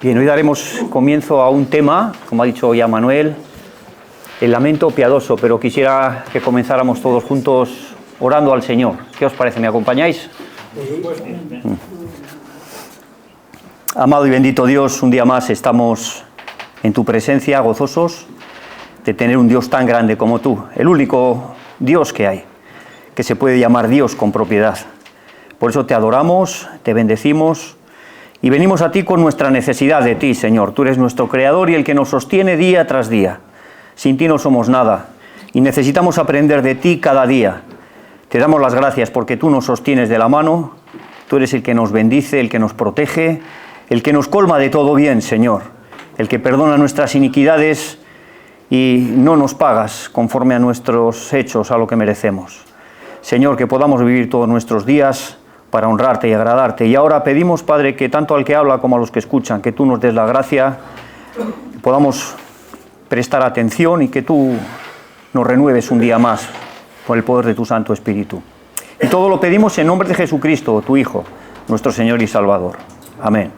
Bien, hoy daremos comienzo a un tema, como ha dicho ya Manuel, el lamento piadoso, pero quisiera que comenzáramos todos juntos orando al Señor. ¿Qué os parece? ¿Me acompañáis? Amado y bendito Dios, un día más estamos en tu presencia, gozosos de tener un Dios tan grande como tú, el único Dios que hay, que se puede llamar Dios con propiedad. Por eso te adoramos, te bendecimos y venimos a ti con nuestra necesidad de ti, Señor. Tú eres nuestro Creador y el que nos sostiene día tras día. Sin ti no somos nada y necesitamos aprender de ti cada día. Te damos las gracias porque tú nos sostienes de la mano, tú eres el que nos bendice, el que nos protege, el que nos colma de todo bien, Señor, el que perdona nuestras iniquidades y no nos pagas conforme a nuestros hechos, a lo que merecemos. Señor, que podamos vivir todos nuestros días para honrarte y agradarte. Y ahora pedimos, Padre, que tanto al que habla como a los que escuchan, que tú nos des la gracia, podamos prestar atención y que tú nos renueves un día más por el poder de tu Santo Espíritu. Y todo lo pedimos en nombre de Jesucristo, tu Hijo, nuestro Señor y Salvador. Amén.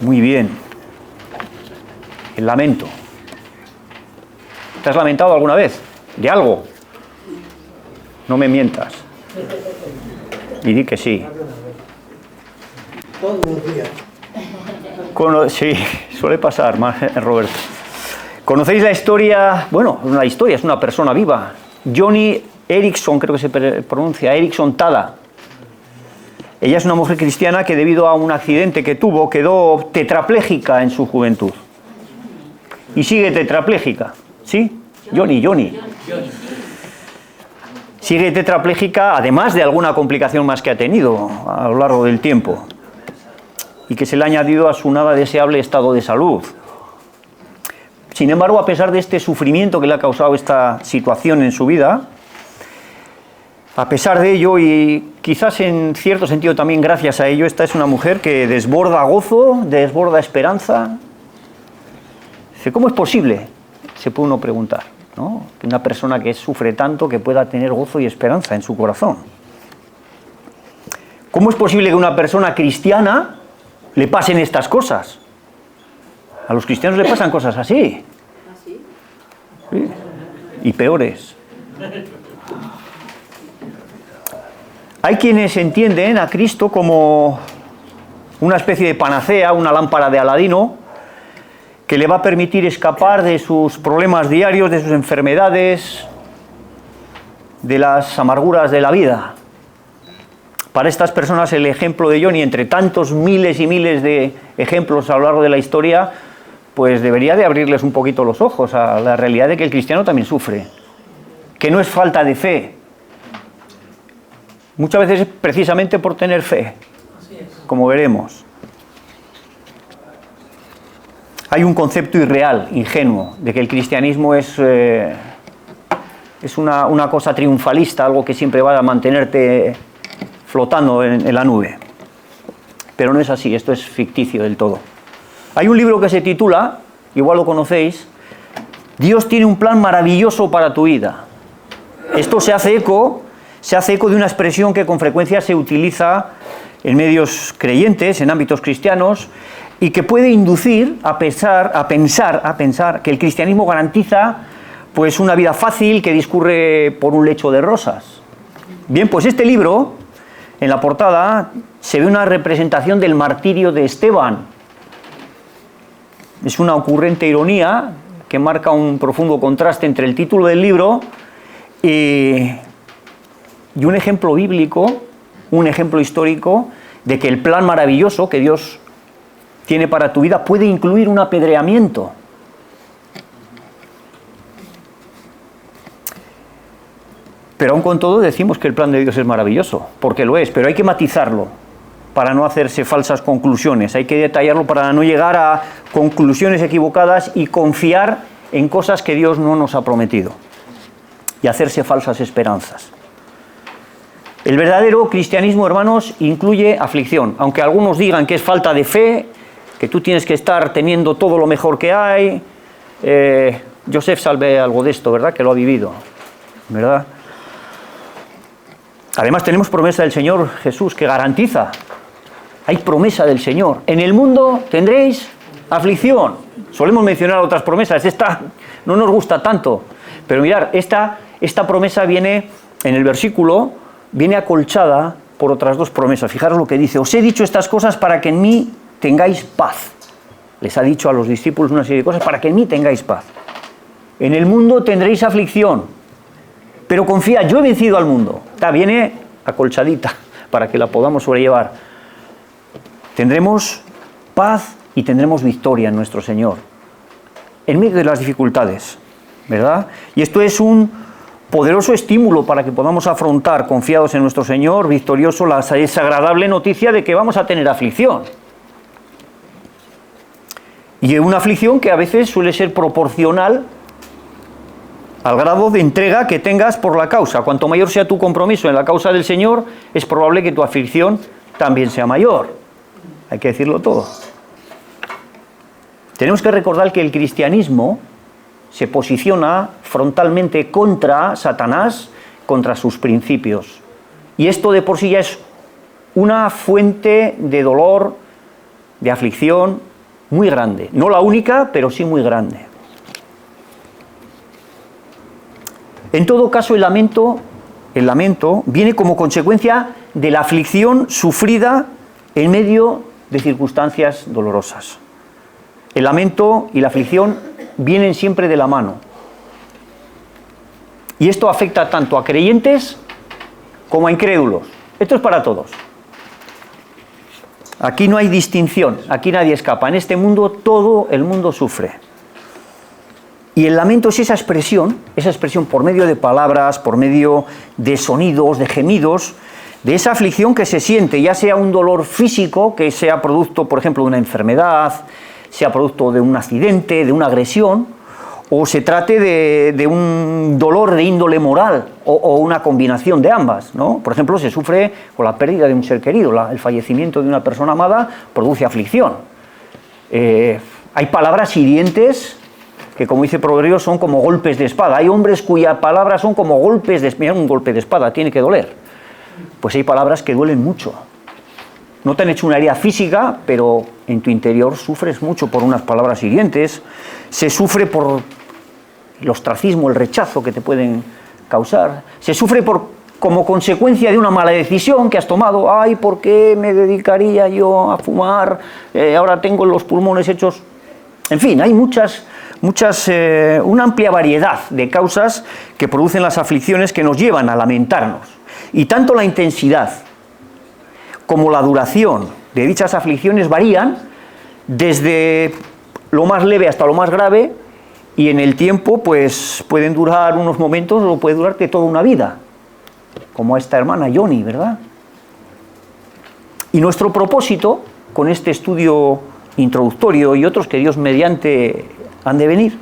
Muy bien. El lamento. ¿Te has lamentado alguna vez de algo? No me mientas. Y di que sí. Todos los días. Sí, suele pasar, Roberto. ¿Conocéis la historia? Bueno, una historia, es una persona viva. Joni Eareckson, creo que se pronuncia, Eareckson Tada. Ella es una mujer cristiana que debido a un accidente que tuvo quedó tetrapléjica en su juventud. Y sigue tetrapléjica. ¿Sí? Joni. Sigue tetrapléjica, además de alguna complicación más que ha tenido a lo largo del tiempo. Y que se le ha añadido a su nada deseable estado de salud. Sin embargo, a pesar de este sufrimiento que le ha causado esta situación en su vida, a pesar de ello, y quizás en cierto sentido también gracias a ello, esta es una mujer que desborda gozo, desborda esperanza. ¿Cómo es posible? Se puede uno preguntar, ¿no? Que una persona que sufre tanto que pueda tener gozo y esperanza en su corazón. ¿Cómo es posible que a una persona cristiana le pasen estas cosas? A los cristianos le pasan cosas así. Sí. Y peores. Hay quienes entienden a Cristo como una especie de panacea, una lámpara de Aladino, que le va a permitir escapar de sus problemas diarios, de sus enfermedades, de las amarguras de la vida. Para estas personas el ejemplo de Joni, entre tantos miles y miles de ejemplos a lo largo de la historia, pues debería de abrirles un poquito los ojos a la realidad de que el cristiano también sufre, que no es falta de fe. Muchas veces es precisamente por tener fe, como veremos. Hay un concepto irreal, ingenuo, de que el cristianismo es una cosa triunfalista, algo que siempre va a mantenerte flotando en la nube. Pero no es así, esto es ficticio del todo. Hay un libro que se titula, igual lo conocéis, Dios tiene un plan maravilloso para tu vida. Esto se hace eco de una expresión que con frecuencia se utiliza en medios creyentes, en ámbitos cristianos, y que puede inducir a pensar que el cristianismo garantiza pues una vida fácil que discurre por un lecho de rosas. Bien, pues este libro, en la portada, se ve una representación del martirio de Esteban. Es una ocurrente ironía que marca un profundo contraste entre el título del libro y un ejemplo bíblico, un ejemplo histórico de que el plan maravilloso que Dios tiene para tu vida puede incluir un apedreamiento. Pero aún con todo decimos que el plan de Dios es maravilloso, porque lo es, pero hay que matizarlo para no hacerse falsas conclusiones, hay que detallarlo para no llegar a conclusiones equivocadas y confiar en cosas que Dios no nos ha prometido y hacerse falsas esperanzas. El verdadero cristianismo, hermanos, incluye aflicción, aunque algunos digan que es falta de fe, que tú tienes que estar teniendo todo lo mejor que hay. Joseph sabe algo de esto, ¿verdad? Que lo ha vivido, ¿verdad? Además tenemos promesa del Señor Jesús que garantiza Hay promesa del Señor. En el mundo tendréis aflicción. Solemos mencionar otras promesas. Esta no nos gusta tanto. Pero mirad, esta promesa viene en el versículo, viene acolchada por otras dos promesas. Fijaros lo que dice. Os he dicho estas cosas para que en mí tengáis paz. Les ha dicho a los discípulos una serie de cosas para que en mí tengáis paz. En el mundo tendréis aflicción. Pero confía, yo he vencido al mundo. Viene acolchadita para que la podamos sobrellevar. Tendremos paz y tendremos victoria en nuestro Señor, en medio de las dificultades, ¿verdad? Y esto es un poderoso estímulo para que podamos afrontar, confiados en nuestro Señor, victorioso, la desagradable noticia de que vamos a tener aflicción. Y una aflicción que a veces suele ser proporcional al grado de entrega que tengas por la causa. Cuanto mayor sea tu compromiso en la causa del Señor, es probable que tu aflicción también sea mayor. Hay que decirlo todo. Tenemos que recordar que el cristianismo se posiciona frontalmente contra Satanás, contra sus principios. Y esto de por sí ya es una fuente de dolor, de aflicción muy grande. No la única, pero sí muy grande. En todo caso, el lamento viene como consecuencia de la aflicción sufrida en medio de circunstancias dolorosas. El lamento y la aflicción vienen siempre de la mano. Y esto afecta tanto a creyentes como a incrédulos. Esto es para todos. Aquí no hay distinción, aquí nadie escapa. En este mundo todo el mundo sufre. Y el lamento es esa expresión por medio de palabras, por medio de sonidos, de gemidos, de esa aflicción que se siente, ya sea un dolor físico, que sea producto, por ejemplo, de una enfermedad, sea producto de un accidente, de una agresión, o se trate de un dolor de índole moral, o una combinación de ambas, ¿no? Por ejemplo, se sufre con la pérdida de un ser querido, el fallecimiento de una persona amada produce aflicción. Hay palabras hirientes que, como dice Proverbios, son como golpes de espada. Hay hombres cuyas palabras son como golpes de espada. Mira, un golpe de espada tiene que doler. Pues hay palabras que duelen mucho. No te han hecho una herida física, pero en tu interior sufres mucho por unas palabras hirientes. Se sufre por el ostracismo, el rechazo que te pueden causar. Se sufre como consecuencia de una mala decisión que has tomado. Ay, ¿por qué me dedicaría yo a fumar? Ahora tengo los pulmones hechos... En fin, hay una amplia variedad de causas que producen las aflicciones que nos llevan a lamentarnos. Y tanto la intensidad como la duración de dichas aflicciones varían desde lo más leve hasta lo más grave, y en el tiempo pues pueden durar unos momentos o puede durarte toda una vida, como esta hermana Johnny, ¿verdad? Y nuestro propósito con este estudio introductorio y otros que Dios mediante han de venir,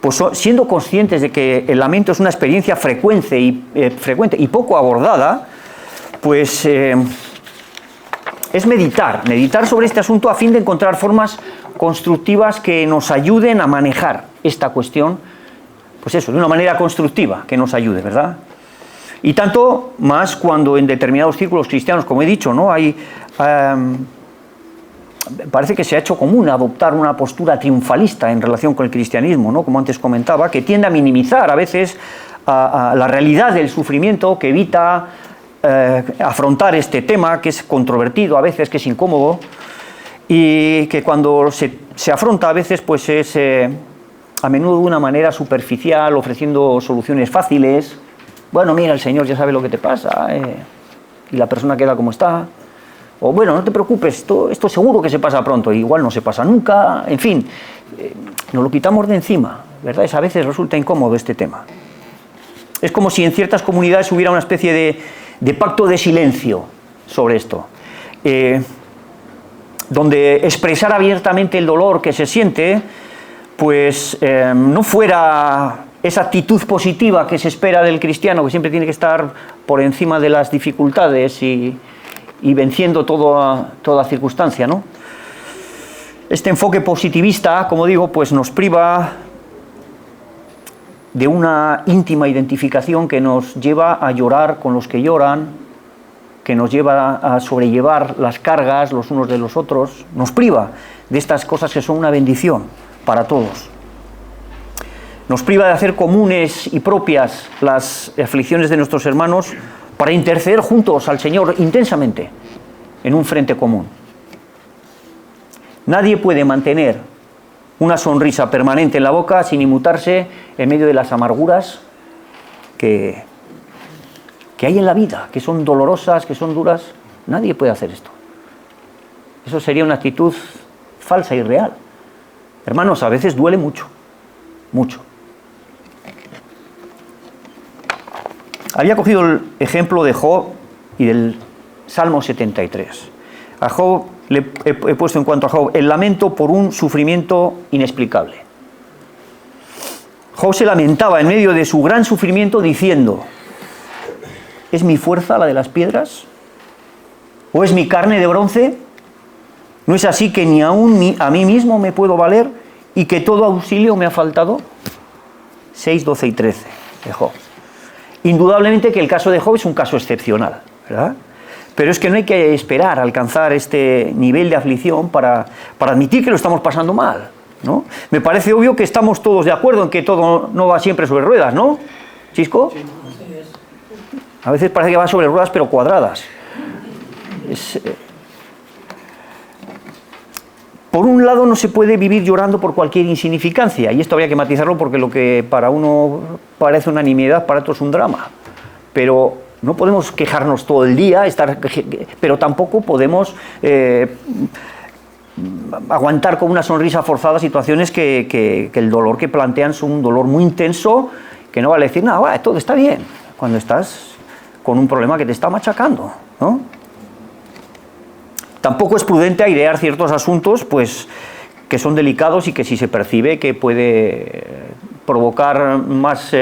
pues siendo conscientes de que el lamento es una experiencia frecuente y poco abordada, pues es meditar sobre este asunto a fin de encontrar formas constructivas que nos ayuden a manejar esta cuestión, pues eso, de una manera constructiva, que nos ayude, ¿verdad? Y tanto más cuando en determinados círculos cristianos, como he dicho, ¿no? Parece que se ha hecho común adoptar una postura triunfalista en relación con el cristianismo, ¿no? Como antes comentaba, que tiende a minimizar a veces a la realidad del sufrimiento, que evita afrontar este tema, que es controvertido a veces, que es incómodo, y que cuando se afronta a veces pues es a menudo de una manera superficial, ofreciendo soluciones fáciles. Bueno, mira, el Señor ya sabe lo que te pasa, y la persona queda como está. O bueno, no te preocupes, esto seguro que se pasa pronto, igual no se pasa nunca, en fin, nos lo quitamos de encima, ¿verdad? A veces resulta incómodo este tema. Es como si en ciertas comunidades hubiera una especie de pacto de silencio sobre esto, donde expresar abiertamente el dolor que se siente, pues no fuera esa actitud positiva que se espera del cristiano, que siempre tiene que estar por encima de las dificultades y venciendo toda circunstancia, ¿no? Este enfoque positivista, como digo, pues nos priva de una íntima identificación que nos lleva a llorar con los que lloran, que nos lleva a sobrellevar las cargas los unos de los otros, nos priva de estas cosas que son una bendición para todos. Nos priva de hacer comunes y propias las aflicciones de nuestros hermanos para interceder juntos al Señor intensamente en un frente común. Nadie puede mantener una sonrisa permanente en la boca sin inmutarse en medio de las amarguras que hay en la vida, que son dolorosas, que son duras. Nadie puede hacer esto. Eso sería una actitud falsa y real. Hermanos, a veces duele mucho, mucho. Había cogido el ejemplo de Job y del Salmo 73. A Job le he puesto en cuanto a Job el lamento por un sufrimiento inexplicable. Job se lamentaba en medio de su gran sufrimiento diciendo: ¿es mi fuerza la de las piedras? ¿O es mi carne de bronce? ¿No es así que ni aún a mí mismo me puedo valer y que todo auxilio me ha faltado? 6, 12 y 13 de Job. Indudablemente que el caso de Job es un caso excepcional, ¿verdad? Pero es que no hay que esperar a alcanzar este nivel de aflicción para admitir que lo estamos pasando mal, ¿no? Me parece obvio que estamos todos de acuerdo en que todo no va siempre sobre ruedas, ¿no? ¿Chisco? Sí. A veces parece que va sobre ruedas pero cuadradas. Por un lado, no se puede vivir llorando por cualquier insignificancia, y esto habría que matizarlo porque lo que para uno parece una nimiedad, para otro es un drama. Pero no podemos quejarnos todo el día, pero tampoco podemos aguantar con una sonrisa forzada situaciones que el dolor que plantean son un dolor muy intenso, que no vale decir nada, todo está bien, cuando estás con un problema que te está machacando, ¿no? Tampoco es prudente airear ciertos asuntos, pues, que son delicados y que si se percibe que puede provocar más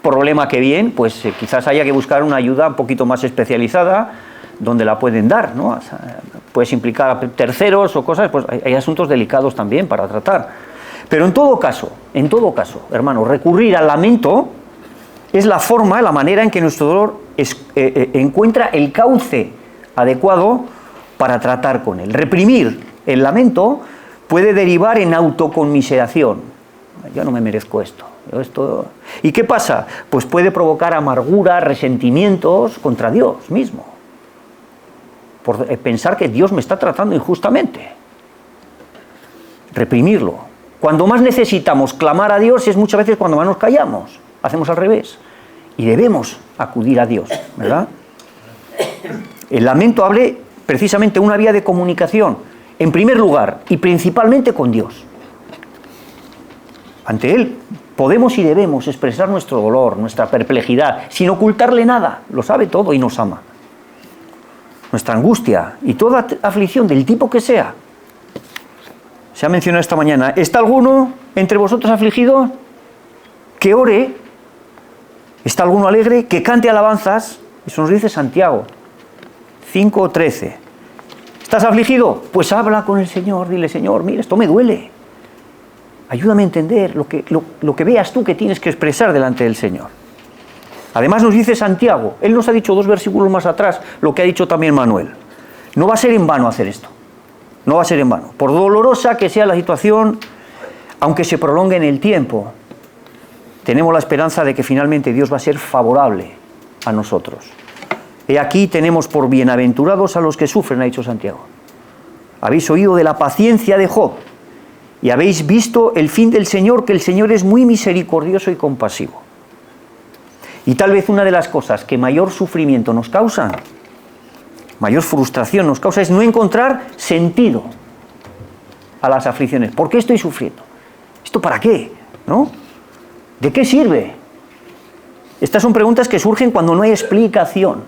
problema que bien, pues quizás haya que buscar una ayuda un poquito más especializada donde la pueden dar, ¿no? O sea, puedes implicar a terceros o cosas, pues hay asuntos delicados también para tratar. Pero en todo caso, hermanos, recurrir al lamento es la forma, la manera en que nuestro dolor encuentra el cauce adecuado para tratar con él. Reprimir el lamento puede derivar en autoconmiseración. Yo no me merezco esto. ¿Y qué pasa? Pues puede provocar amargura, resentimientos contra Dios mismo, por pensar que Dios me está tratando injustamente. Reprimirlo. Cuando más necesitamos clamar a Dios es muchas veces cuando más nos callamos. Hacemos al revés. Y debemos acudir a Dios, ¿verdad? El lamento abre precisamente una vía de comunicación, en primer lugar y principalmente con Dios. Ante Él podemos y debemos expresar nuestro dolor, nuestra perplejidad, sin ocultarle nada, lo sabe todo y nos ama. Nuestra angustia y toda aflicción del tipo que sea. Se ha mencionado esta mañana, ¿está alguno entre vosotros afligido? Que ore. ¿Está alguno alegre? Que cante alabanzas. Eso nos dice Santiago 5:13. ¿Estás afligido? Pues habla con el Señor, dile: Señor, mira, esto me duele. Ayúdame a entender lo que veas tú que tienes que expresar delante del Señor. Además nos dice Santiago, él nos ha dicho 2 versículos más atrás, lo que ha dicho también Manuel. No va a ser en vano hacer esto. No va a ser en vano. Por dolorosa que sea la situación, aunque se prolongue en el tiempo, tenemos la esperanza de que finalmente Dios va a ser favorable a nosotros. He aquí tenemos por bienaventurados a los que sufren, ha dicho Santiago. Habéis oído de la paciencia de Job y habéis visto el fin del Señor, que el Señor es muy misericordioso y compasivo. Y tal vez una de las cosas que mayor sufrimiento nos causa, mayor frustración nos causa, es no encontrar sentido a las aflicciones. ¿Por qué estoy sufriendo? ¿Esto para qué? ¿No? ¿De qué sirve? Estas son preguntas que surgen cuando no hay explicación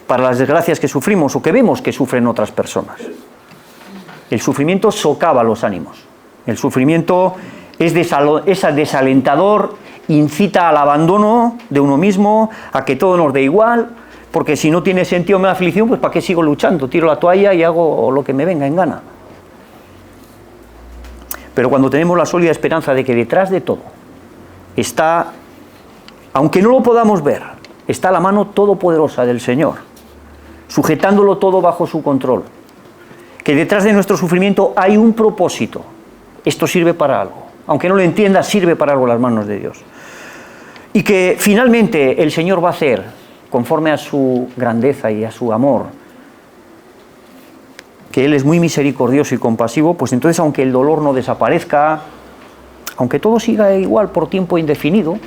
para las desgracias que sufrimos o que vemos que sufren otras personas. El sufrimiento socava los ánimos. El sufrimiento es desalentador, incita al abandono de uno mismo, a que todo nos dé igual, porque si no tiene sentido mi aflicción, pues ¿para qué sigo luchando? Tiro la toalla y hago lo que me venga en gana. Pero cuando tenemos la sólida esperanza de que detrás de todo está, aunque no lo podamos ver, está la mano todopoderosa del Señor, sujetándolo todo bajo su control, que detrás de nuestro sufrimiento hay un propósito. Esto sirve para algo. Aunque no lo entiendas, sirve para algo en las manos de Dios. Y que finalmente el Señor va a hacer, conforme a su grandeza y a su amor, que Él es muy misericordioso y compasivo, pues entonces, aunque el dolor no desaparezca, aunque todo siga igual por tiempo indefinido,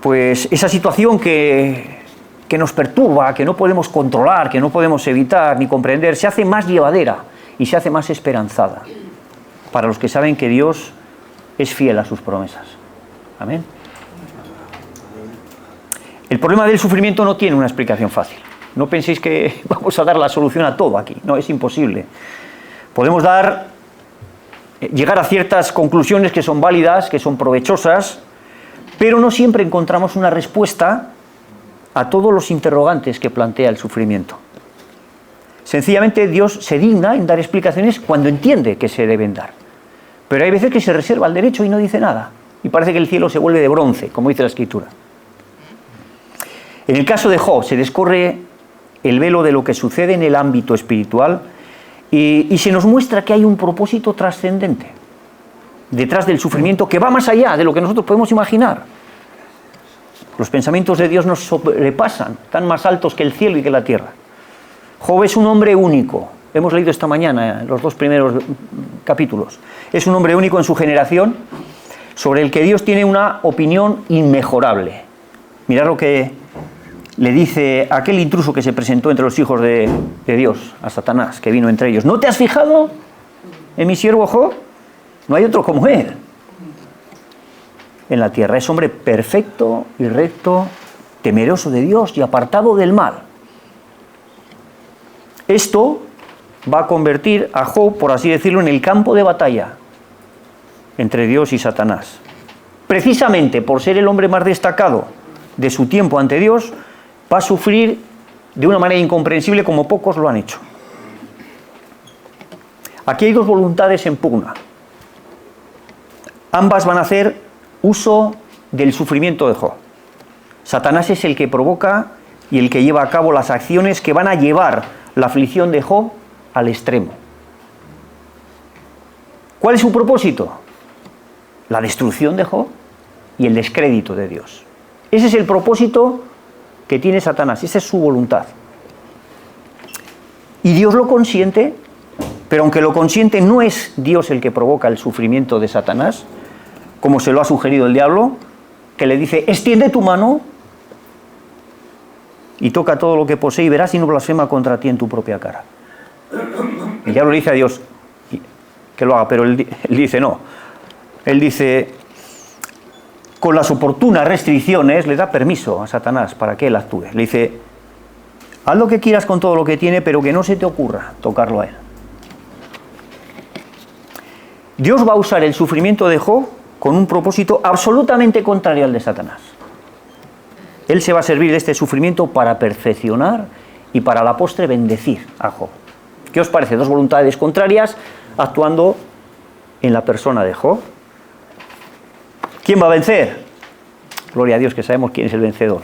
pues esa situación que nos perturba, que no podemos controlar, que no podemos evitar ni comprender, se hace más llevadera y se hace más esperanzada para los que saben que Dios es fiel a sus promesas. Amén. El problema del sufrimiento no tiene una explicación fácil. No penséis que vamos a dar la solución a todo aquí. No, es imposible. Podemos llegar a ciertas conclusiones que son válidas, que son provechosas, pero no siempre encontramos una respuesta a todos los interrogantes que plantea el sufrimiento. Sencillamente Dios se digna en dar explicaciones cuando entiende que se deben dar. Pero hay veces que se reserva el derecho y no dice nada. Y parece que el cielo se vuelve de bronce, como dice la Escritura. En el caso de Job se descorre el velo de lo que sucede en el ámbito espiritual y se nos muestra que hay un propósito trascendente detrás del sufrimiento que va más allá de lo que nosotros podemos imaginar. Los pensamientos de Dios nos sobrepasan, están más altos que el cielo y que la tierra. Job es un hombre único. Hemos leído esta mañana los 2 primeros capítulos. Es un hombre único en su generación, sobre el que Dios tiene una opinión inmejorable. Mirad lo que le dice aquel intruso que se presentó entre los hijos de Dios, a Satanás, que vino entre ellos. ¿No te has fijado en mi siervo Job? No hay otro como él en la tierra. Es hombre perfecto y recto, temeroso de Dios y apartado del mal. Esto va a convertir a Job, por así decirlo, en el campo de batalla entre Dios y Satanás. Precisamente por ser el hombre más destacado de su tiempo ante Dios, va a sufrir de una manera incomprensible como pocos lo han hecho. Aquí hay 2 voluntades en pugna. Ambas van a hacer uso del sufrimiento de Job. Satanás es el que provoca y el que lleva a cabo las acciones que van a llevar la aflicción de Job al extremo. ¿Cuál es su propósito? La destrucción de Job y el descrédito de Dios. Ese es el propósito que tiene Satanás, esa es su voluntad. Y Dios lo consiente, pero aunque lo consiente, no es Dios el que provoca el sufrimiento de Satanás, como se lo ha sugerido el diablo, que le dice, extiende tu mano y toca todo lo que posee y verás si no blasfema contra ti en tu propia cara. El diablo le dice a Dios que lo haga, pero él dice no. Él dice, con las oportunas restricciones, le da permiso a Satanás para que él actúe. Le dice, haz lo que quieras con todo lo que tiene, pero que no se te ocurra tocarlo a él. Dios va a usar el sufrimiento de Job con un propósito absolutamente contrario al de Satanás. Él se va a servir de este sufrimiento para perfeccionar y para a la postre bendecir a Job. ¿Qué os parece? 2 voluntades contrarias actuando en la persona de Job. ¿Quién va a vencer? Gloria a Dios, que sabemos quién es el vencedor.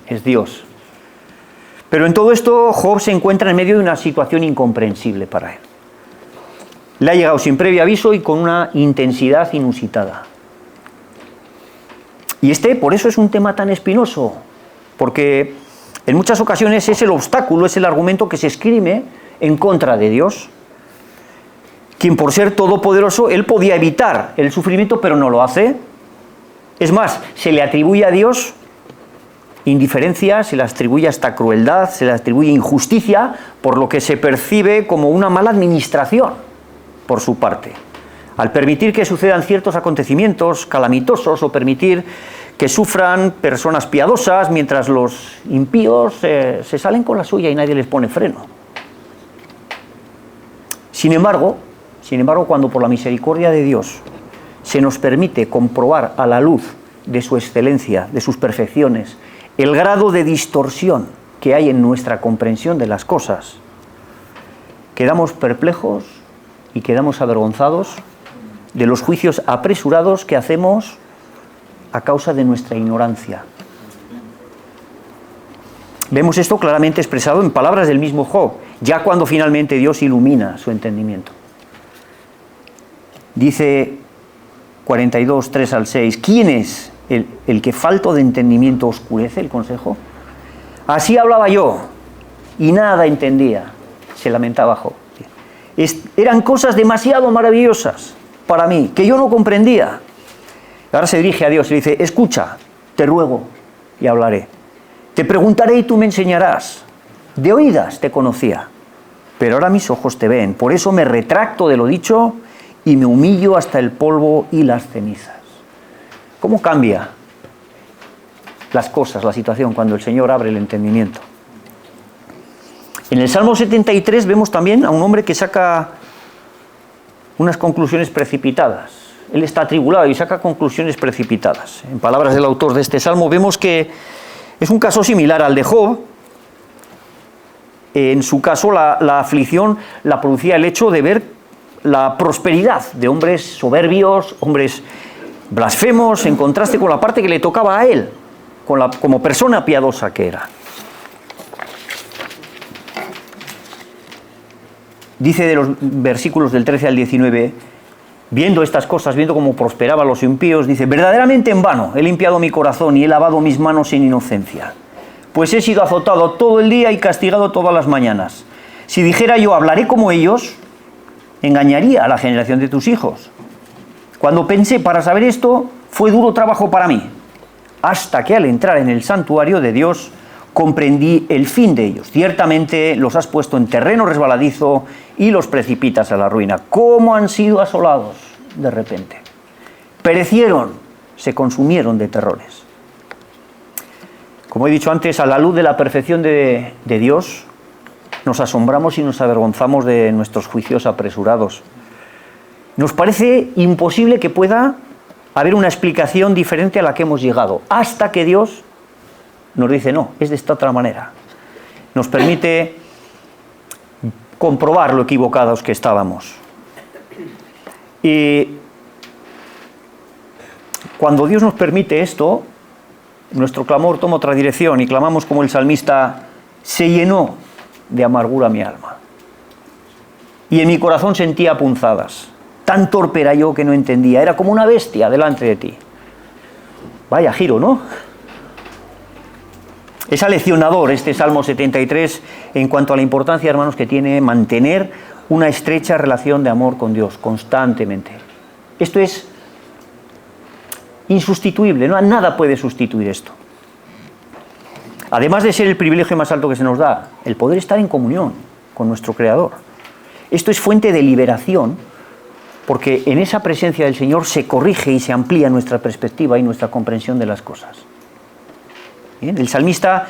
Es Dios. Pero en todo esto, Job se encuentra en medio de una situación incomprensible para él. Le ha llegado sin previo aviso y con una intensidad inusitada. Y por eso es un tema tan espinoso, porque en muchas ocasiones es el obstáculo, es el argumento que se esgrime en contra de Dios, quien por ser todopoderoso, él podía evitar el sufrimiento, pero no lo hace. Es más, se le atribuye a Dios indiferencia, se le atribuye hasta crueldad, se le atribuye injusticia, por lo que se percibe como una mala administración por su parte. Al permitir que sucedan ciertos acontecimientos calamitosos o permitir que sufran personas piadosas, mientras los impíos se salen con la suya y nadie les pone freno. Sin embargo, cuando por la misericordia de Dios se nos permite comprobar a la luz de su excelencia, de sus perfecciones, el grado de distorsión que hay en nuestra comprensión de las cosas, quedamos perplejos y quedamos avergonzados de los juicios apresurados que hacemos a causa de nuestra ignorancia. Vemos esto claramente expresado en palabras del mismo Job, ya cuando finalmente Dios ilumina su entendimiento. Dice 42, 3 al 6, ¿quién es el que falto de entendimiento oscurece el consejo? Así hablaba yo y nada entendía, se lamentaba Job. Eran cosas demasiado maravillosas para mí, que yo no comprendía. Ahora se dirige a Dios y le dice, escucha, te ruego y hablaré. Te preguntaré y tú me enseñarás. De oídas te conocía, pero ahora mis ojos te ven. Por eso me retracto de lo dicho y me humillo hasta el polvo y las cenizas. ¿Cómo cambia las cosas, la situación, cuando el Señor abre el entendimiento? En el Salmo 73 vemos también a un hombre que saca unas conclusiones precipitadas. Él está atribulado y saca conclusiones precipitadas. En palabras del autor de este Salmo, vemos que es un caso similar al de Job. En su caso, la aflicción la producía el hecho de ver la prosperidad de hombres soberbios, hombres blasfemos, en contraste con la parte que le tocaba a él, como persona piadosa que era. Dice de los versículos del 13 al 19, viendo estas cosas, viendo cómo prosperaban los impíos, dice, verdaderamente en vano he limpiado mi corazón y he lavado mis manos en inocencia, pues he sido azotado todo el día y castigado todas las mañanas. Si dijera yo, hablaré como ellos, engañaría a la generación de tus hijos. Cuando pensé para saber esto, fue duro trabajo para mí, hasta que al entrar en el santuario de Dios, comprendí el fin de ellos. Ciertamente los has puesto en terreno resbaladizo y los precipitas a la ruina. ¿Cómo han sido asolados de repente? Perecieron, se consumieron de terrores. Como he dicho antes, a la luz de la perfección de Dios, nos asombramos y nos avergonzamos de nuestros juicios apresurados. Nos parece imposible que pueda haber una explicación diferente a la que hemos llegado, hasta que Dios nos dice, no, es de esta otra manera. Nos permite comprobar lo equivocados que estábamos. Y cuando Dios nos permite esto, nuestro clamor toma otra dirección y clamamos como el salmista, se llenó de amargura mi alma. Y en mi corazón sentía punzadas. Tan torpe era yo que no entendía. Era como una bestia delante de ti. Vaya giro, ¿no? Es aleccionador este Salmo 73 en cuanto a la importancia, hermanos, que tiene mantener una estrecha relación de amor con Dios constantemente. Esto es insustituible, ¿no? Nada puede sustituir esto. Además de ser el privilegio más alto que se nos da, el poder estar en comunión con nuestro Creador. Esto es fuente de liberación, porque en esa presencia del Señor se corrige y se amplía nuestra perspectiva y nuestra comprensión de las cosas. Bien, el salmista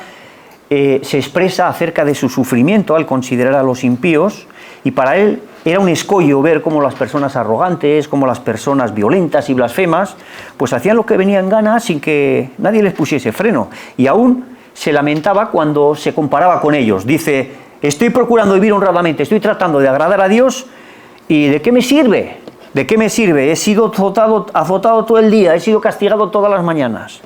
se expresa acerca de su sufrimiento al considerar a los impíos, y para él era un escollo ver cómo las personas arrogantes, cómo las personas violentas y blasfemas, pues hacían lo que venía en gana sin que nadie les pusiese freno, y aún se lamentaba cuando se comparaba con ellos. Dice, estoy procurando vivir honradamente, estoy tratando de agradar a Dios, ¿y de qué me sirve? ¿De qué me sirve? He sido azotado todo el día, he sido castigado todas las mañanas.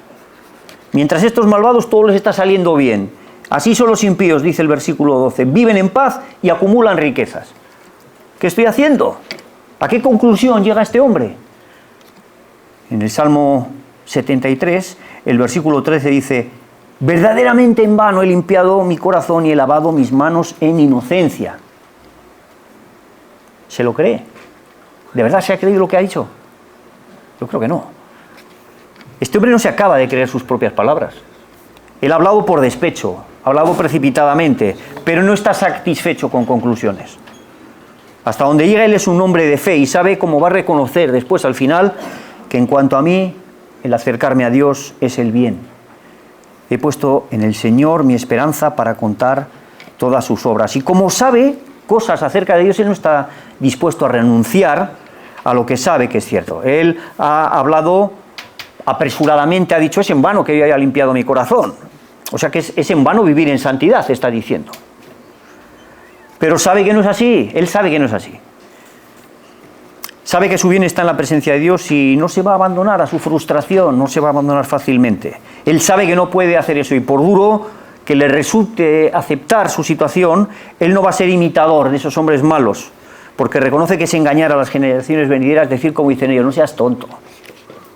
Mientras estos malvados todo les está saliendo bien. Así son los impíos, dice el versículo 12. Viven en paz y acumulan riquezas. ¿Qué estoy haciendo? ¿A qué conclusión llega este hombre? En el Salmo 73, el versículo 13 dice, verdaderamente en vano he limpiado mi corazón y he lavado mis manos en inocencia. ¿Se lo cree? ¿De verdad se ha creído lo que ha dicho? Yo creo que no. Este hombre no se acaba de creer sus propias palabras. Él ha hablado por despecho, ha hablado precipitadamente, pero no está satisfecho con conclusiones. Hasta donde llega él es un hombre de fe y sabe cómo va a reconocer después al final que en cuanto a mí, el acercarme a Dios es el bien. He puesto en el Señor mi esperanza para contar todas sus obras. Y como sabe cosas acerca de Dios, él no está dispuesto a renunciar a lo que sabe que es cierto. Él ha hablado apresuradamente, ha dicho, es en vano que yo haya limpiado mi corazón. O sea que es en vano vivir en santidad, está diciendo. Pero sabe que no es así, él sabe que no es así. Sabe que su bien está en la presencia de Dios y no se va a abandonar a su frustración, no se va a abandonar fácilmente. Él sabe que no puede hacer eso y por duro que le resulte aceptar su situación, él no va a ser imitador de esos hombres malos, porque reconoce que es engañar a las generaciones venideras, decir como dicen ellos, no seas tonto.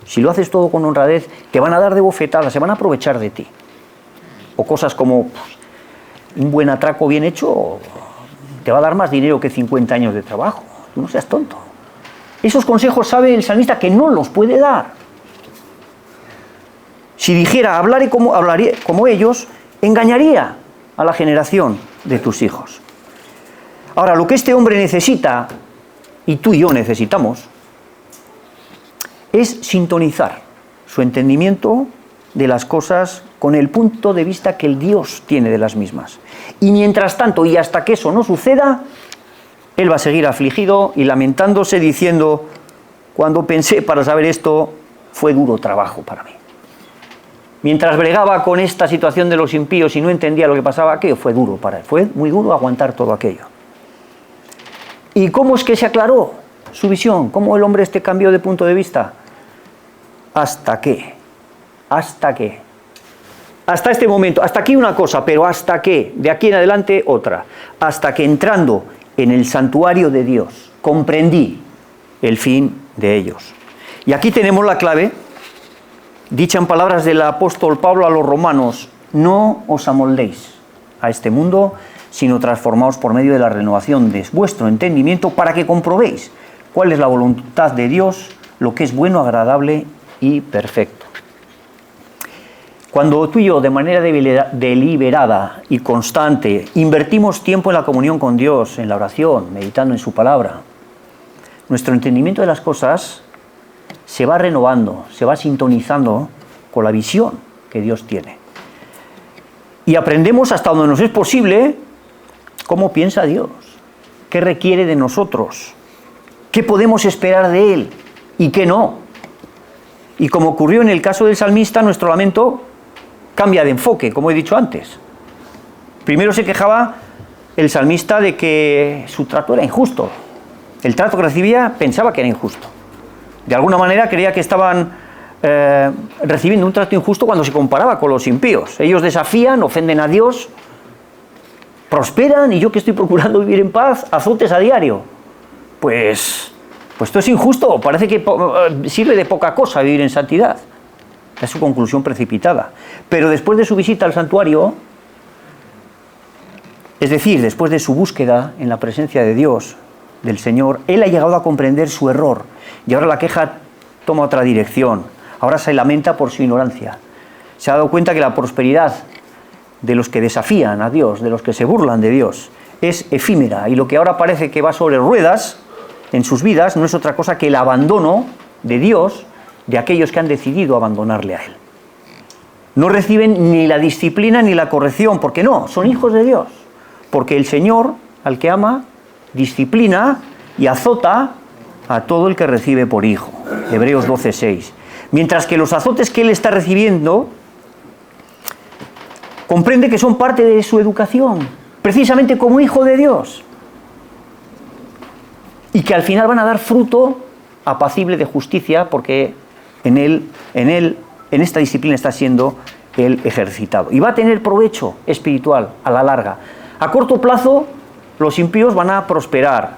Si lo haces todo con honradez, te van a dar de bofetadas, se van a aprovechar de ti. O cosas como un buen atraco bien hecho te va a dar más dinero que 50 años de trabajo. No seas tonto. Esos consejos sabe el salmista que no los puede dar. Si dijera, hablaré como ellos, engañaría a la generación de tus hijos. Ahora, lo que este hombre necesita, y tú y yo necesitamos, es sintonizar su entendimiento de las cosas con el punto de vista que el Dios tiene de las mismas. Y mientras tanto, y hasta que eso no suceda, él va a seguir afligido y lamentándose diciendo, cuando pensé para saber esto, fue duro trabajo para mí. Mientras bregaba con esta situación de los impíos y no entendía lo que pasaba, aquello fue duro para él. Fue muy duro aguantar todo aquello. ¿Y cómo es que se aclaró su visión? ¿Cómo el hombre cambió de punto de vista? Hasta este momento, hasta aquí una cosa, pero hasta que, de aquí en adelante otra. Hasta que entrando en el santuario de Dios, comprendí el fin de ellos. Y aquí tenemos la clave, dicha en palabras del apóstol Pablo a los romanos, no os amoldéis a este mundo, sino transformaos por medio de la renovación de vuestro entendimiento para que comprobéis cuál es la voluntad de Dios, lo que es bueno, agradable y perfecto. Cuando tú y yo, de manera deliberada y constante, invertimos tiempo en la comunión con Dios, en la oración, meditando en su palabra, nuestro entendimiento de las cosas se va renovando, se va sintonizando con la visión que Dios tiene. Y aprendemos hasta donde nos es posible cómo piensa Dios, qué requiere de nosotros, qué podemos esperar de Él y qué no. Y como ocurrió en el caso del salmista, nuestro lamento cambia de enfoque, como he dicho antes. Primero se quejaba el salmista de que su trato era injusto. El trato que recibía pensaba que era injusto. De alguna manera creía que estaban recibiendo un trato injusto cuando se comparaba con los impíos. Ellos desafían, ofenden a Dios, prosperan y yo que estoy procurando vivir en paz, azotes a diario. Pues esto es injusto, parece que sirve de poca cosa vivir en santidad. Es su conclusión precipitada. Pero después de su visita al santuario, es decir, después de su búsqueda en la presencia de Dios, del Señor, él ha llegado a comprender su error. Y ahora la queja toma otra dirección. Ahora se lamenta por su ignorancia. Se ha dado cuenta que la prosperidad de los que desafían a Dios, de los que se burlan de Dios, es efímera. Y lo que ahora parece que va sobre ruedas en sus vidas no es otra cosa que el abandono de Dios de aquellos que han decidido abandonarle a Él. No reciben ni la disciplina ni la corrección, porque no, son hijos de Dios. Porque el Señor, al que ama, disciplina y azota a todo el que recibe por hijo. Hebreos 12:6. Mientras que los azotes que él está recibiendo, comprende que son parte de su educación, precisamente como hijo de Dios. Y que al final van a dar fruto apacible de justicia, porque en esta disciplina está siendo él ejercitado. Y va a tener provecho espiritual a la larga. A corto plazo, los impíos van a prosperar,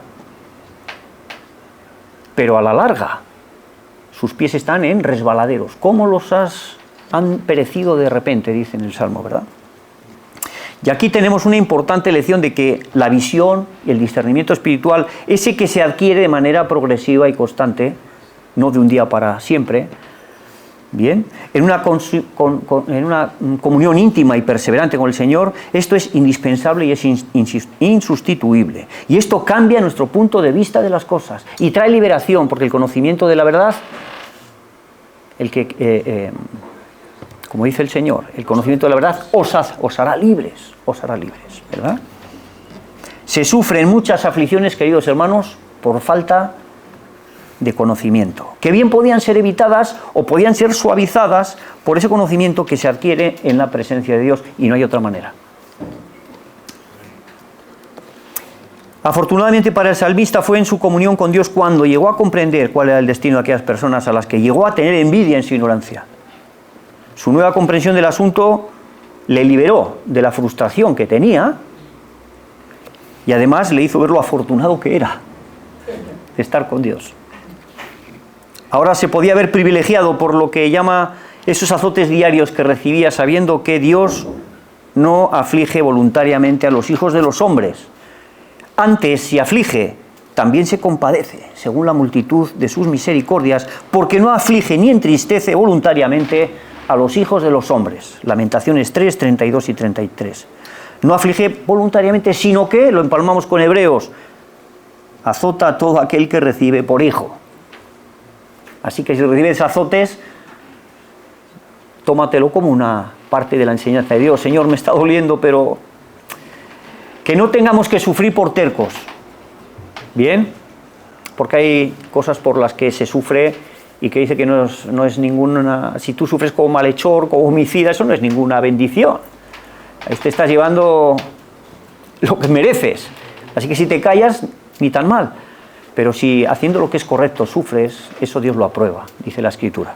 pero a la larga, sus pies están en resbaladeros. ¿Cómo han perecido de repente? Dice en el Salmo, ¿verdad? Y aquí tenemos una importante lección de que la visión y el discernimiento espiritual, ese que se adquiere de manera progresiva y constante, no de un día para siempre, bien, en una comunión íntima y perseverante con el Señor, esto es indispensable y es insustituible. Y esto cambia nuestro punto de vista de las cosas y trae liberación, porque el conocimiento de la verdad, como dice el Señor, el conocimiento de la verdad os hará libres, ¿verdad? Se sufren muchas aflicciones, queridos hermanos, por falta de conocimiento, que bien podían ser evitadas o podían ser suavizadas por ese conocimiento que se adquiere en la presencia de Dios, y no hay otra manera. Afortunadamente para el salmista fue en su comunión con Dios cuando llegó a comprender cuál era el destino de aquellas personas a las que llegó a tener envidia en su ignorancia. Su nueva comprensión del asunto le liberó de la frustración que tenía y además le hizo ver lo afortunado que era de estar con Dios. Ahora se podía ver privilegiado por lo que llama esos azotes diarios que recibía, sabiendo que Dios no aflige voluntariamente a los hijos de los hombres. Antes, si aflige, también se compadece, según la multitud de sus misericordias, porque no aflige ni entristece voluntariamente a los hijos de los hombres. Lamentaciones 3, 32 y 33. No aflige voluntariamente, sino que, lo empalmamos con Hebreos, azota a todo aquel que recibe por hijo. Así que si recibes azotes, tómatelo como una parte de la enseñanza de Dios. Señor, me está doliendo, pero que no tengamos que sufrir por tercos. ¿Bien? Porque hay cosas por las que se sufre y que dice que no es ninguna... Si tú sufres como malhechor, como homicida, eso no es ninguna bendición. Ahí te estás llevando lo que mereces. Así que si te callas, ni tan mal. Pero si haciendo lo que es correcto sufres, eso Dios lo aprueba, dice la Escritura.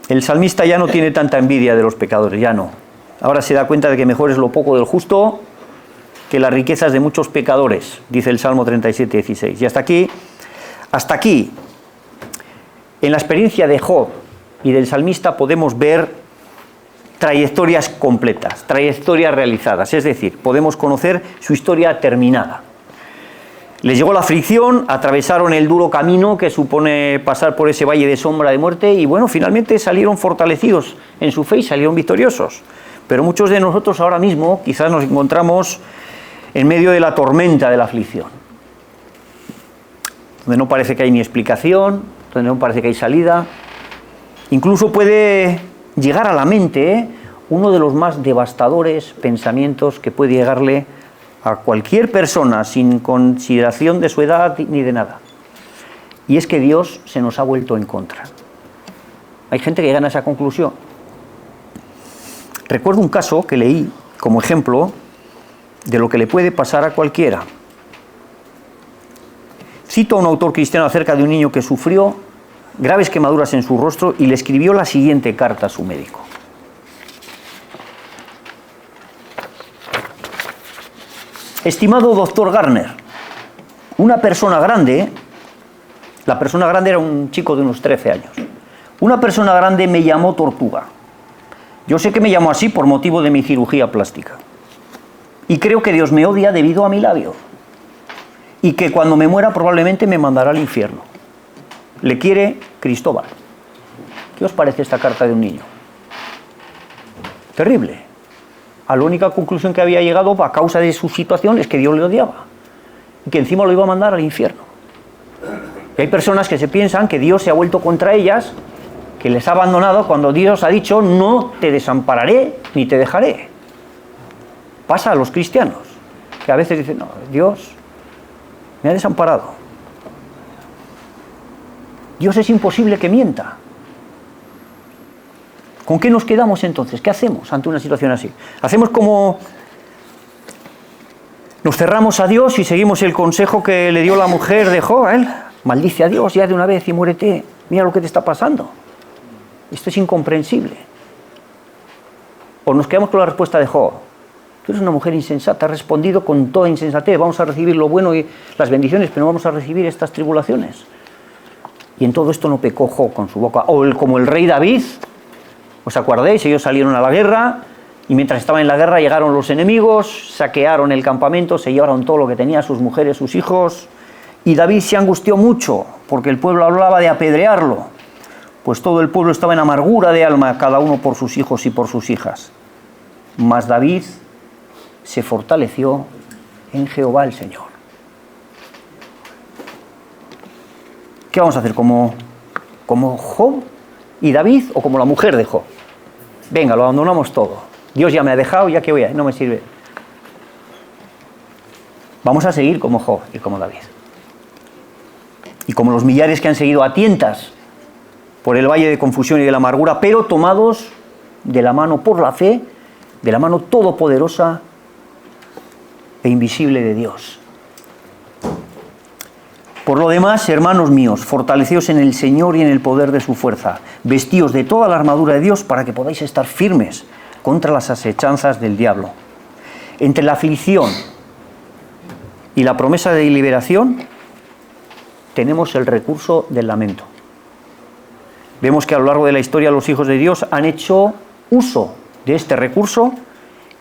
El salmista ya no tiene tanta envidia de los pecadores, ya no. Ahora se da cuenta de que mejor es lo poco del justo que las riquezas de muchos pecadores, dice el Salmo 37, 16. Y hasta aquí, en la experiencia de Job y del salmista podemos ver trayectorias completas, trayectorias realizadas, es decir, podemos conocer su historia terminada. Les llegó la aflicción, atravesaron el duro camino que supone pasar por ese valle de sombra de muerte y bueno, finalmente salieron fortalecidos en su fe y salieron victoriosos. Pero muchos de nosotros ahora mismo quizás nos encontramos en medio de la tormenta de la aflicción, donde no parece que hay ni explicación, donde no parece que hay salida. Incluso puede llegar a la mente uno de los más devastadores pensamientos que puede llegarle a cualquier persona sin consideración de su edad ni de nada. Y es que Dios se nos ha vuelto en contra. Hay gente que llega a esa conclusión. Recuerdo un caso que leí como ejemplo de lo que le puede pasar a cualquiera. Cito a un autor cristiano acerca de un niño que sufrió graves quemaduras en su rostro y le escribió la siguiente carta a su médico. Estimado doctor Garner, una persona grande, la persona grande era un chico de unos 13 años, una persona grande me llamó Tortuga. Yo sé que me llamó así por motivo de mi cirugía plástica. Y creo que Dios me odia debido a mi labio. Y que cuando me muera probablemente me mandará al infierno. Le quiere Cristóbal. ¿Qué os parece esta carta de un niño? Terrible. A la única conclusión que había llegado a causa de su situación es que Dios le odiaba. Y que encima lo iba a mandar al infierno. Y hay personas que se piensan que Dios se ha vuelto contra ellas, que les ha abandonado cuando Dios ha dicho no te desampararé ni te dejaré. Pasa a los cristianos, que a veces dicen, no, Dios me ha desamparado. Dios es imposible que mienta. ¿Con qué nos quedamos entonces? ¿Qué hacemos ante una situación así? Hacemos como... Nos cerramos a Dios y seguimos el consejo que le dio la mujer de Job a él. Maldice a Dios ya de una vez y muérete. Mira lo que te está pasando. Esto es incomprensible. O nos quedamos con la respuesta de Job. Tú eres una mujer insensata, has respondido con toda insensatez. Vamos a recibir lo bueno y las bendiciones, pero no vamos a recibir estas tribulaciones. Y en todo esto no pecó Job con su boca. O como el rey David, ¿os acordáis? Ellos salieron a la guerra y mientras estaban en la guerra llegaron los enemigos, saquearon el campamento, se llevaron todo lo que tenía, sus mujeres, sus hijos. Y David se angustió mucho porque el pueblo hablaba de apedrearlo. Pues todo el pueblo estaba en amargura de alma, cada uno por sus hijos y por sus hijas. Mas David se fortaleció en Jehová el Señor. ¿Qué vamos a hacer? ¿Como Job y David o como la mujer de Job? Venga, lo abandonamos todo. Dios ya me ha dejado, ya que voy a... No me sirve. Vamos a seguir como Job y como David. Y como los millares que han seguido a tientas por el valle de confusión y de la amargura, pero tomados de la mano por la fe, de la mano todopoderosa e invisible de Dios. Por lo demás, hermanos míos, fortaleceos en el Señor y en el poder de su fuerza. Vestíos de toda la armadura de Dios para que podáis estar firmes contra las asechanzas del diablo. Entre la aflicción y la promesa de liberación tenemos el recurso del lamento. Vemos que a lo largo de la historia los hijos de Dios han hecho uso de este recurso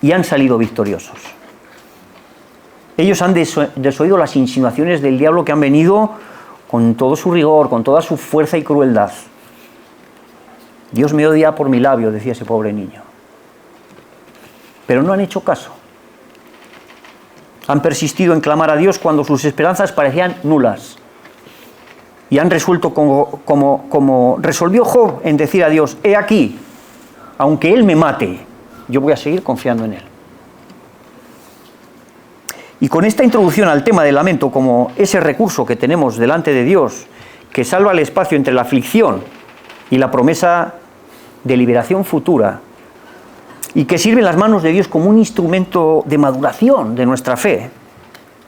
y han salido victoriosos. Ellos han desoído las insinuaciones del diablo que han venido con todo su rigor, con toda su fuerza y crueldad. Dios me odia por mi labio, decía ese pobre niño. Pero no han hecho caso. Han persistido en clamar a Dios cuando sus esperanzas parecían nulas. Y han resuelto como resolvió Job en decir a Dios: he aquí, aunque Él me mate, yo voy a seguir confiando en Él. Y con esta introducción al tema del lamento como ese recurso que tenemos delante de Dios, que salva el espacio entre la aflicción y la promesa de liberación futura, y que sirve en las manos de Dios como un instrumento de maduración de nuestra fe,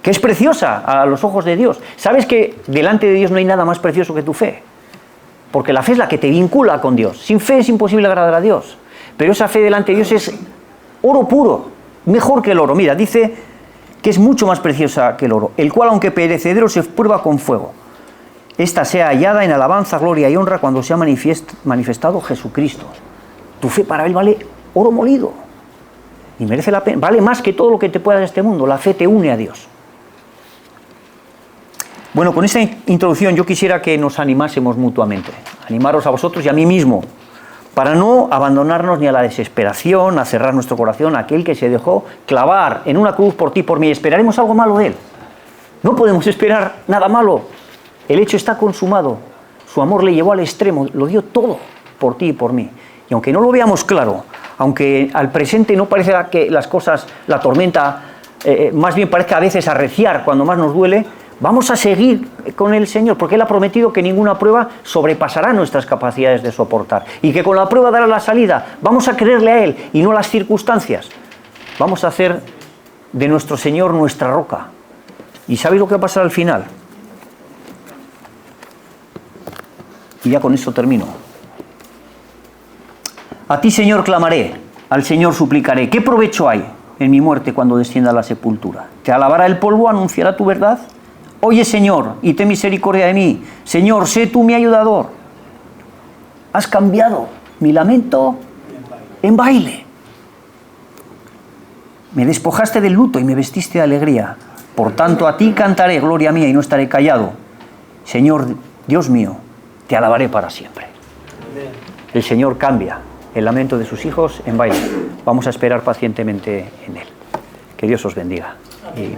que es preciosa a los ojos de Dios. ¿Sabes que delante de Dios no hay nada más precioso que tu fe? Porque la fe es la que te vincula con Dios. Sin fe es imposible agradar a Dios. Pero esa fe delante de Dios es oro puro, mejor que el oro. Mira, dice que es mucho más preciosa que el oro, el cual, aunque perecedero, se prueba con fuego. Esta sea hallada en alabanza, gloria y honra cuando sea manifestado Jesucristo. Tu fe para Él vale oro molido y merece la pena, vale más que todo lo que te pueda de este mundo. La fe te une a Dios. Bueno, con esta introducción yo quisiera que nos animásemos mutuamente, animaros a vosotros y a mí mismo, para no abandonarnos ni a la desesperación, a cerrar nuestro corazón a aquel que se dejó clavar en una cruz por ti y por mí. Esperaremos algo malo de Él. No podemos esperar nada malo. El hecho está consumado. Su amor le llevó al extremo, lo dio todo por ti y por mí. Y aunque no lo veamos claro, aunque al presente no parezca que las cosas, la tormenta, más bien parezca a veces arreciar cuando más nos duele, vamos a seguir con el Señor, porque Él ha prometido que ninguna prueba sobrepasará nuestras capacidades de soportar, y que con la prueba dará la salida. Vamos a creerle a Él y no a las circunstancias. Vamos a hacer de nuestro Señor nuestra roca. ¿Y sabéis lo que va a pasar al final? Y ya con eso termino. A ti, Señor, clamaré, al Señor suplicaré. ¿Qué provecho hay en mi muerte cuando descienda a la sepultura? ¿Te alabará el polvo, anunciará tu verdad? Oye, Señor, y ten misericordia de mí. Señor, sé tú mi ayudador. Has cambiado mi lamento en baile. Me despojaste del luto y me vestiste de alegría. Por tanto, a ti cantaré, gloria mía, y no estaré callado. Señor, Dios mío, te alabaré para siempre. El Señor cambia el lamento de sus hijos en baile. Vamos a esperar pacientemente en Él. Que Dios os bendiga. Y